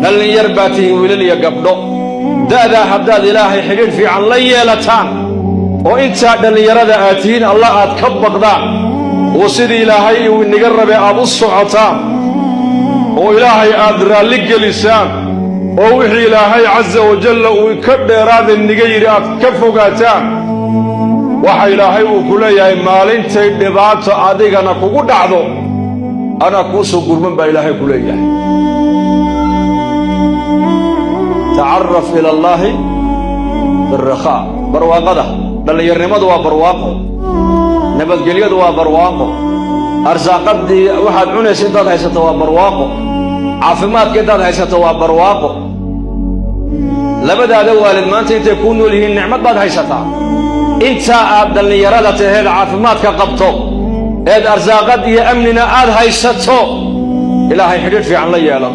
dhalin yar baa tihiin wiilal iyo gabdho da'daa haddaad ilaahay xidhiidh fiican la yeelataan oo intaa dhallinyarada aad tihiin allah aad ka baqdaan oo sidii ilaahay uu inaga rabay aad u socotaan oo ilaahay aad raalli gelisaan oo wixii ilaahay casa wajalla uu ka dheeraada niga yidhi aad ka fogaataan waxa ilaahay uu ku leeyahay maalintay dhibaato adigana kugu dhacdo anaa kuu soo gurman baa ilaahay ku leeyahay tacarraf ila allaahi birrakhaa barwaaqada dhallinyarnimadu waa barwaaqo nabadgelyadu waa barwaaqo arsaaqadii waxaad cunaysa intaad haysato waa barwaaqo caafimaadka intaad haysato waa barwaaqo labadaada waalid maanta intay kuu nool yihiin nicmad baad haysataa intaa aad dhallinyarada taheed caafimaadka qabto eed arsaaqad iyo amnina aad haysato ilaahay xidhiidh fiican la yeelo